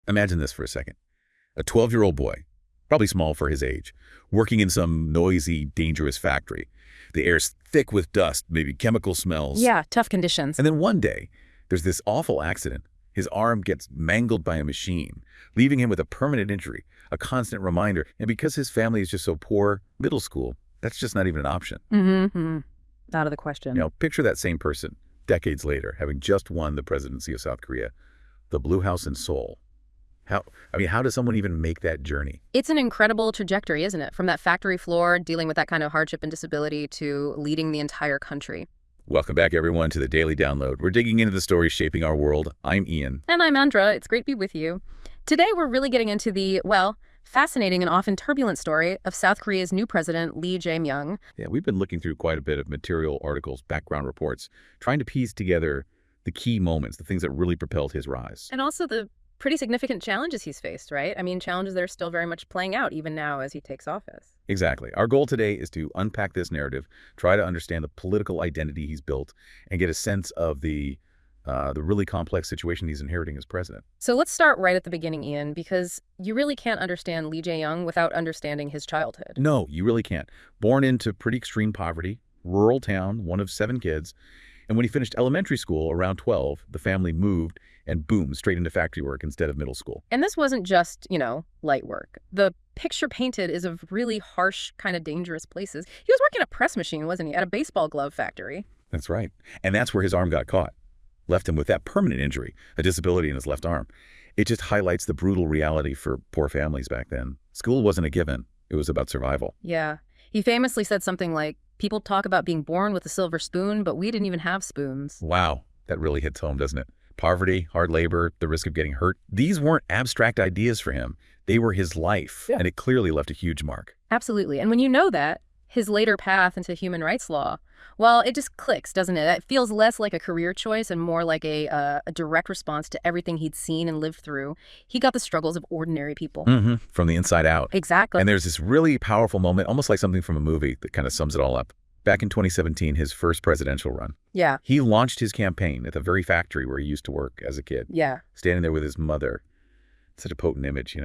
Imagine this for a second. A 12-year-old boy, probably small for his age, working in some noisy, dangerous factory. The air's thick with dust, maybe chemical smells. Yeah, tough conditions. And then one day, there's this awful accident. His arm gets mangled by a machine, leaving him with a permanent injury, a constant reminder. And because his family is just so poor, middle school, that's just not even an option. Mm-hmm. Out of the question. You know, picture that same person, decades later, having just won the presidency of South Korea, the Blue House in Seoul. How does someone even make that journey? It's an incredible trajectory, isn't it? From that factory floor, dealing with that kind of hardship and disability, to leading the entire country. Welcome back, everyone, to the Daily Download. We're digging into the stories shaping our world. I'm Ian. And I'm Andra. It's great to be with you. Today, we're really getting into the, fascinating and often turbulent story of South Korea's new president, Lee Jae-myung. Yeah, we've been looking through quite a bit of material, articles, background reports, trying to piece together the key moments, the things that really propelled his rise. And also the pretty significant challenges he's faced, right? I mean, challenges that are still very much playing out even now as he takes office. Exactly. Our goal today is to unpack this narrative, try to understand the political identity he's built, and get a sense of the really complex situation he's inheriting as president. So let's start right at the beginning, Ian, because you really can't understand Lee Jae-myung without understanding his childhood. No, you really can't. Born into pretty extreme poverty, rural town, one of 7 kids. And when he finished elementary school around 12, the family moved and boom, straight into factory work instead of middle school. And this wasn't just, light work. The picture painted is of really harsh, kind of dangerous places. He was working a press machine, wasn't he, at a baseball glove factory? That's right. And that's where his arm got caught. Left him with that permanent injury, a disability in his left arm. It just highlights the brutal reality for poor families back then. School wasn't a given. It was about survival. Yeah. He famously said something like, "People talk about being born with a silver spoon, but we didn't even have spoons." Wow. That really hits home, doesn't it? Poverty, hard labor, the risk of getting hurt. These weren't abstract ideas for him. They were his life, and it clearly left a huge mark. Absolutely. And when you know that, his later path into human rights law, well, it just clicks, doesn't it? It feels less like a career choice and more like a direct response to everything he'd seen and lived through. He got the struggles of ordinary people. From the inside out. Exactly. And there's this really powerful moment, almost like something from a movie, that kind of sums it all up. Back in 2017, his first presidential run. Yeah. He launched his campaign at the very factory where he used to work as a kid. Yeah. Standing there with his mother. Such a potent image,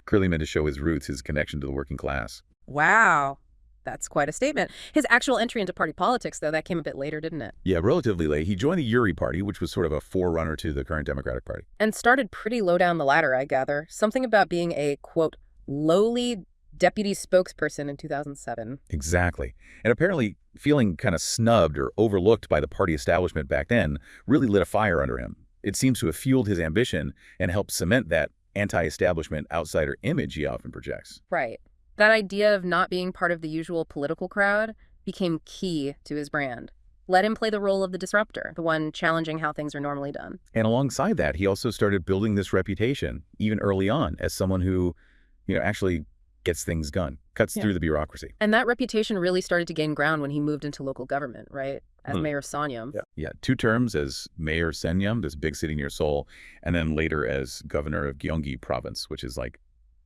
Clearly meant to show his roots, his connection to the working class. Wow. That's quite a statement. His actual entry into party politics, though, that came a bit later, didn't it? Yeah, relatively late. He joined the Uri Party, which was sort of a forerunner to the current Democratic Party. And started pretty low down the ladder, I gather. Something about being a, quote, lowly deputy spokesperson in 2007. Exactly. And apparently feeling kind of snubbed or overlooked by the party establishment back then really lit a fire under him. It seems to have fueled his ambition and helped cement that anti-establishment outsider image he often projects. Right. That idea of not being part of the usual political crowd became key to his brand. Let him play the role of the disruptor, the one challenging how things are normally done. And alongside that, he also started building this reputation, even early on, as someone who, actually gets things done, cuts through the bureaucracy. And that reputation really started to gain ground when he moved into local government, right? As mayor of Sonyum. Yeah, 2 terms as mayor of Senyum, this big city near Seoul, and then later as governor of Gyeonggi province, which is like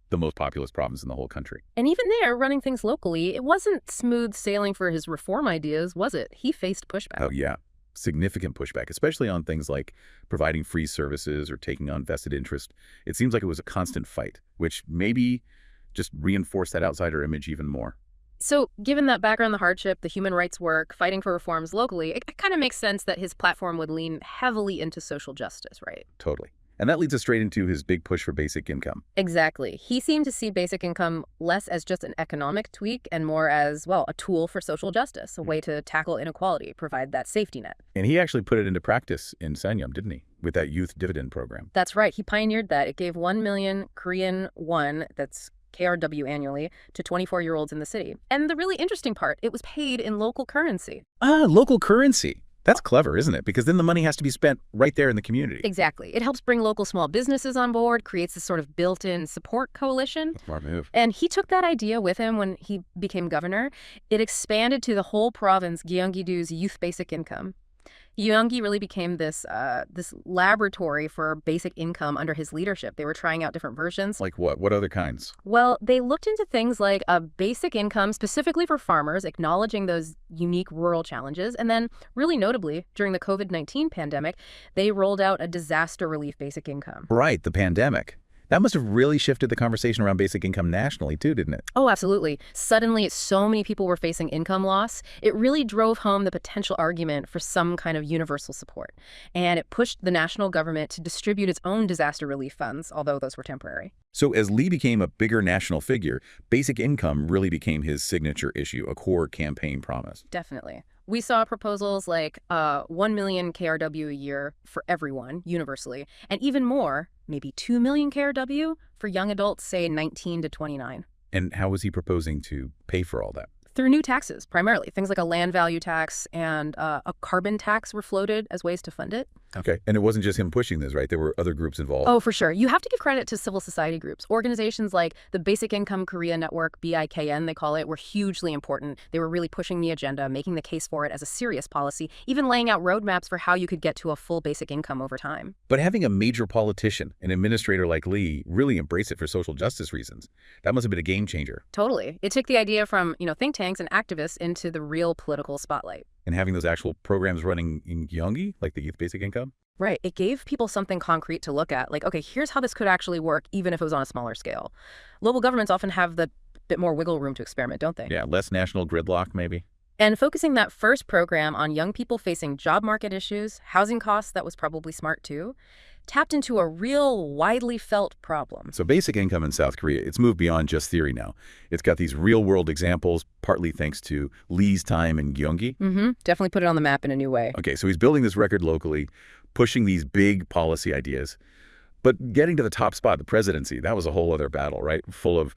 the most populous province in the whole country. And even there, running things locally, it wasn't smooth sailing for his reform ideas, was it? He faced pushback. Oh, yeah. Significant pushback, especially on things like providing free services or taking on vested interest. It seems like it was a constant fight, which maybe just reinforced that outsider image even more. So given that background, the hardship, the human rights work, fighting for reforms locally, it kind of makes sense that his platform would lean heavily into social justice, right? Totally. And that leads us straight into his big push for basic income. Exactly. He seemed to see basic income less as just an economic tweak and more as, a tool for social justice, a way to tackle inequality, provide that safety net. And he actually put it into practice in Senyum, didn't he? With that youth dividend program. That's right. He pioneered that. It gave 1 million Korean won, that's KRW annually, to 24-year-olds in the city. And the really interesting part, it was paid in local currency. Local currency. That's clever, isn't it? Because then the money has to be spent right there in the community. Exactly. It helps bring local small businesses on board, creates this sort of built-in support coalition. Smart move. And he took that idea with him when he became governor. It expanded to the whole province, Gyeonggi-do's youth basic income. Gyeonggi really became this laboratory for basic income under his leadership. They were trying out different versions. Like what? What other kinds? Well, they looked into things like a basic income specifically for farmers, acknowledging those unique rural challenges. And then, really notably, during the COVID-19 pandemic, they rolled out a disaster relief basic income. Right, the pandemic. That must have really shifted the conversation around basic income nationally too, didn't it? Oh, absolutely. Suddenly, so many people were facing income loss. It really drove home the potential argument for some kind of universal support. And it pushed the national government to distribute its own disaster relief funds, although those were temporary. So as Lee became a bigger national figure, basic income really became his signature issue, a core campaign promise. Definitely. We saw proposals like 1 million KRW a year for everyone, universally, and even more, maybe 2 million KRW for young adults, say 19 to 29. And how was he proposing to pay for all that? Through new taxes, primarily. Things like a land value tax and a carbon tax were floated as ways to fund it. Okay. And it wasn't just him pushing this, right? There were other groups involved. Oh, for sure. You have to give credit to civil society groups. Organizations like the Basic Income Korea Network, BIKN, they call it, were hugely important. They were really pushing the agenda, making the case for it as a serious policy, even laying out roadmaps for how you could get to a full basic income over time. But having a major politician, an administrator like Lee, really embrace it for social justice reasons, that must have been a game changer. Totally. It took the idea from, think tanks and activists into the real political spotlight. And having those actual programs running in Gyeonggi, like the Youth Basic Income? Right. It gave people something concrete to look at. Like, okay, here's how this could actually work, even if it was on a smaller scale. Local governments often have the bit more wiggle room to experiment, don't they? Yeah, less national gridlock, maybe. And focusing that first program on young people facing job market issues, housing costs, that was probably smart too, tapped into a real widely felt problem. So basic income in South Korea, it's moved beyond just theory now. It's got these real-world examples, partly thanks to Lee's time in Gyeonggi. Definitely put it on the map in a new way. Okay, so he's building this record locally, pushing these big policy ideas. But getting to the top spot, the presidency, that was a whole other battle, right? Full of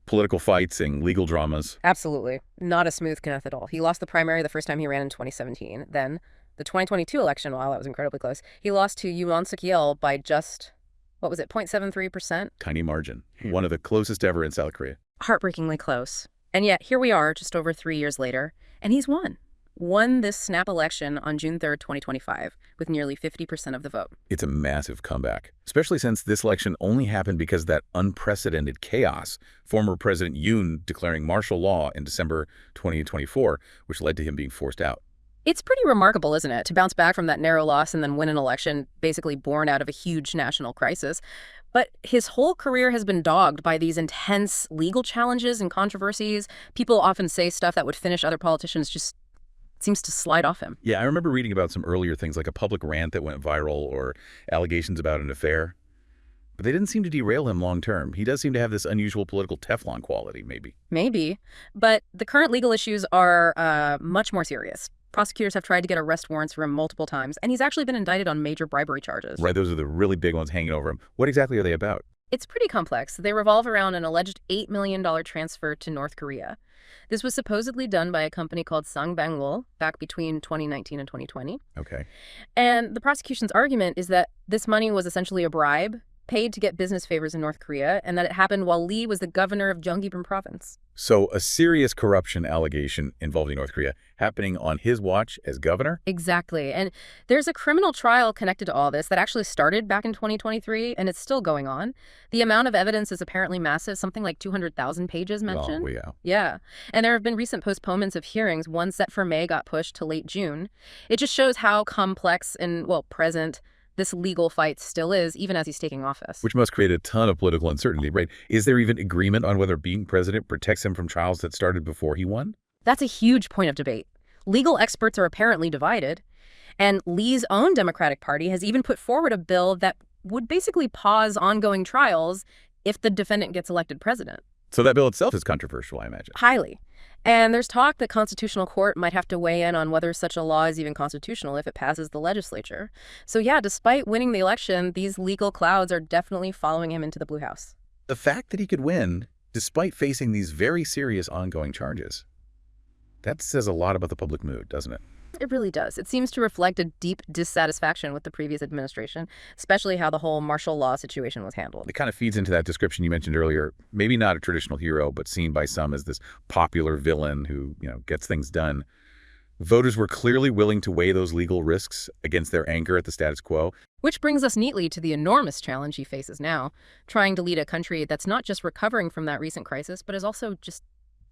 political fights and legal dramas. Absolutely. Not a smooth path at all. He lost the primary the first time he ran in 2017. Then the 2022 election, wow, that was incredibly close. He lost to Yoon Yeol by just, 0.73%? Tiny margin. One of the closest ever in South Korea. Heartbreakingly close. And yet, here we are, just over 3 years later, and he's won this snap election on June 3rd, 2025, with nearly 50% of the vote. It's a massive comeback, especially since this election only happened because of that unprecedented chaos, former President Yoon declaring martial law in December 2024, which led to him being forced out. It's pretty remarkable, isn't it, to bounce back from that narrow loss and then win an election basically born out of a huge national crisis. But his whole career has been dogged by these intense legal challenges and controversies. People often say stuff that would finish other politicians just seems to slide off him. Yeah, I remember reading about some earlier things like a public rant that went viral or allegations about an affair. But they didn't seem to derail him long term. He does seem to have this unusual political Teflon quality, maybe. Maybe. But the current legal issues are much more serious. Prosecutors have tried to get arrest warrants for him multiple times, and he's actually been indicted on major bribery charges. Right, those are the really big ones hanging over him. What exactly are they about? It's pretty complex. They revolve around an alleged $8 million transfer to North Korea. This was supposedly done by a company called Sangbangwol back between 2019 and 2020. Okay. And the prosecution's argument is that this money was essentially a bribe paid to get business favors in North Korea, and that it happened while Lee was the governor of Gyeonggi province. So a serious corruption allegation involving North Korea happening on his watch as governor? Exactly. And there's a criminal trial connected to all this that actually started back in 2023, and it's still going on. The amount of evidence is apparently massive, something like 200,000 pages mentioned. Oh, yeah. Yeah. And there have been recent postponements of hearings. One set for May got pushed to late June. It just shows how complex and, present this legal fight still is, even as he's taking office. Which must create a ton of political uncertainty, right? Is there even agreement on whether being president protects him from trials that started before he won? That's a huge point of debate. Legal experts are apparently divided, and Lee's own Democratic Party has even put forward a bill that would basically pause ongoing trials if the defendant gets elected president. So that bill itself is controversial, I imagine. Highly. And there's talk that Constitutional Court might have to weigh in on whether such a law is even constitutional if it passes the legislature. So yeah, despite winning the election, these legal clouds are definitely following him into the Blue House. The fact that he could win, despite facing these very serious ongoing charges, that says a lot about the public mood, doesn't it? It really does. It seems to reflect a deep dissatisfaction with the previous administration, especially how the whole martial law situation was handled. It kind of feeds into that description you mentioned earlier. Maybe not a traditional hero, but seen by some as this popular villain who, gets things done. Voters were clearly willing to weigh those legal risks against their anger at the status quo. Which brings us neatly to the enormous challenge he faces now, trying to lead a country that's not just recovering from that recent crisis, but is also just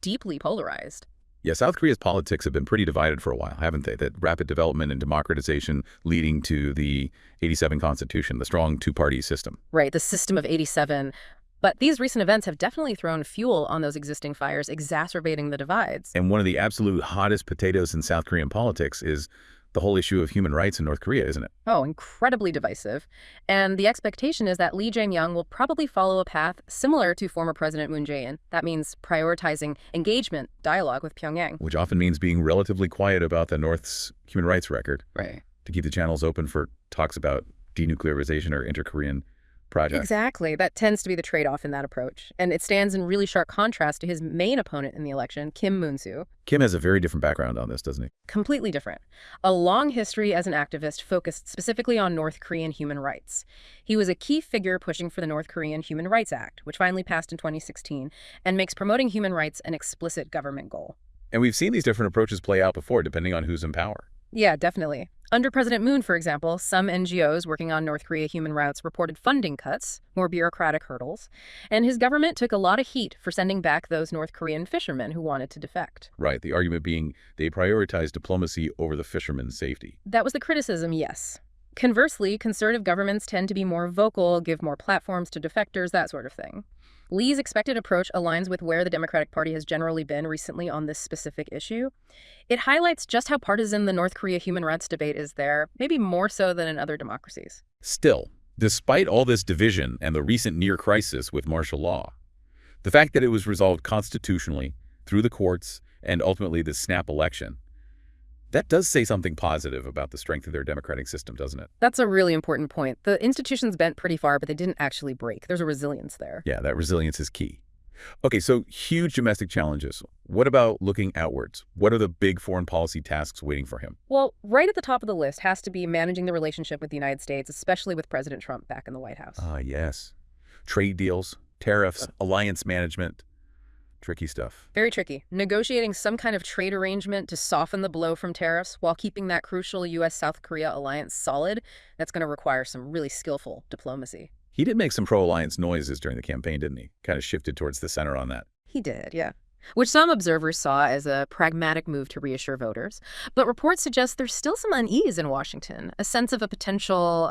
deeply polarized. Yeah, South Korea's politics have been pretty divided for a while, haven't they? That rapid development and democratization leading to the '87 constitution, the strong two-party system. Right, the system of 87. But these recent events have definitely thrown fuel on those existing fires, exacerbating the divides. And one of the absolute hottest potatoes in South Korean politics is the whole issue of human rights in North Korea, isn't it? Oh, incredibly divisive. And the expectation is that Lee Jae-myung will probably follow a path similar to former President Moon Jae-in. That means prioritizing engagement, dialogue with Pyongyang. Which often means being relatively quiet about the North's human rights record. Right. To keep the channels open for talks about denuclearization or inter-Korean projects. Exactly. That tends to be the trade-off in that approach. And it stands in really sharp contrast to his main opponent in the election, Kim Moon-soo. Kim has a very different background on this, doesn't he? Completely different. A long history as an activist focused specifically on North Korean human rights. He was a key figure pushing for the North Korean Human Rights Act, which finally passed in 2016, and makes promoting human rights an explicit government goal. And we've seen these different approaches play out before, depending on who's in power. Yeah, definitely. Under President Moon, for example, some NGOs working on North Korea human rights reported funding cuts, more bureaucratic hurdles, and his government took a lot of heat for sending back those North Korean fishermen who wanted to defect. Right, the argument being they prioritized diplomacy over the fishermen's safety. That was the criticism, yes. Conversely, conservative governments tend to be more vocal, give more platforms to defectors, that sort of thing. Lee's expected approach aligns with where the Democratic Party has generally been recently on this specific issue. It highlights just how partisan the North Korea human rights debate is there, maybe more so than in other democracies. Still, despite all this division and the recent near crisis with martial law, the fact that it was resolved constitutionally through the courts and ultimately the snap election, that does say something positive about the strength of their democratic system, doesn't it? That's a really important point. The institutions bent pretty far, but they didn't actually break. There's a resilience there. Yeah, that resilience is key. Okay, so huge domestic challenges. What about looking outwards? What are the big foreign policy tasks waiting for him? Well, right at the top of the list has to be managing the relationship with the United States, especially with President Trump back in the White House. Yes. Trade deals, tariffs, alliance management. Tricky stuff. Very tricky. Negotiating some kind of trade arrangement to soften the blow from tariffs while keeping that crucial U.S.-South Korea alliance solid, that's going to require some really skillful diplomacy. He did make some pro-alliance noises during the campaign, didn't he? Kind of shifted towards the center on that. He did, yeah. Which some observers saw as a pragmatic move to reassure voters. But reports suggest there's still some unease in Washington, a sense of a potential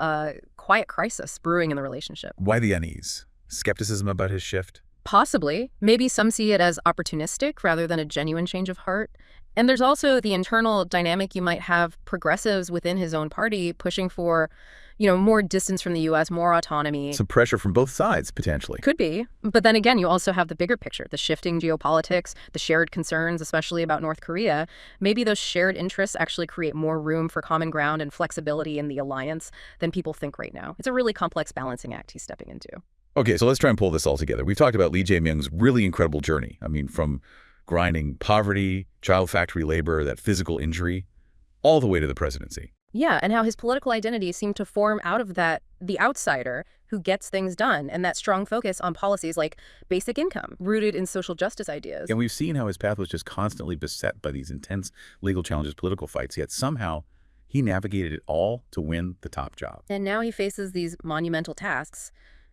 quiet crisis brewing in the relationship. Why the unease? Skepticism about his shift? Possibly. Maybe some see it as opportunistic rather than a genuine change of heart. And there's also the internal dynamic. You might have progressives within his own party pushing for, more distance from the U.S., more autonomy. Some pressure from both sides, potentially. Could be. But then again, you also have the bigger picture, the shifting geopolitics, the shared concerns, especially about North Korea. Maybe those shared interests actually create more room for common ground and flexibility in the alliance than people think right now. It's a really complex balancing act he's stepping into. Okay, so let's try and pull this all together. We've talked about Lee Jae-myung's really incredible journey. I mean, from grinding poverty, child factory labor, that physical injury, all the way to the presidency. Yeah, and how his political identity seemed to form out of that, the outsider who gets things done, and that strong focus on policies like basic income, rooted in social justice ideas. And we've seen how his path was just constantly beset by these intense legal challenges, political fights, yet somehow he navigated it all to win the top job. And now he faces these monumental tasks,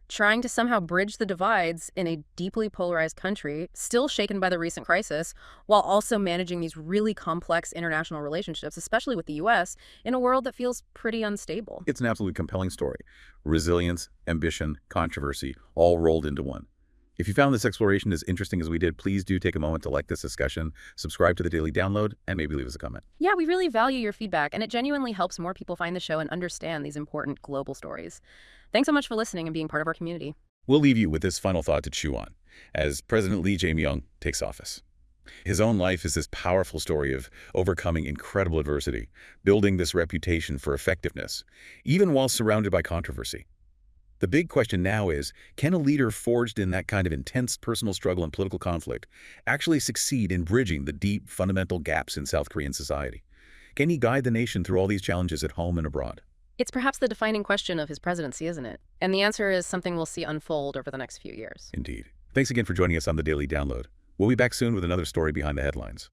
trying to somehow bridge the divides in a deeply polarized country, still shaken by the recent crisis, while also managing these really complex international relationships, especially with the U.S., in a world that feels pretty unstable. It's an absolutely compelling story. Resilience, ambition, controversy, all rolled into one. If you found this exploration as interesting as we did, please do take a moment to like this discussion, subscribe to the Daily Download, and maybe leave us a comment. Yeah, we really value your feedback, and it genuinely helps more people find the show and understand these important global stories. Thanks so much for listening and being part of our community. We'll leave you with this final thought to chew on as President Lee Jae-myung takes office. His own life is this powerful story of overcoming incredible adversity, building this reputation for effectiveness, even while surrounded by controversy. The big question now is, can a leader forged in that kind of intense personal struggle and political conflict actually succeed in bridging the deep, fundamental gaps in South Korean society? Can he guide the nation through all these challenges at home and abroad? It's perhaps the defining question of his presidency, isn't it? And the answer is something we'll see unfold over the next few years. Indeed. Thanks again for joining us on the Daily Download. We'll be back soon with another story behind the headlines.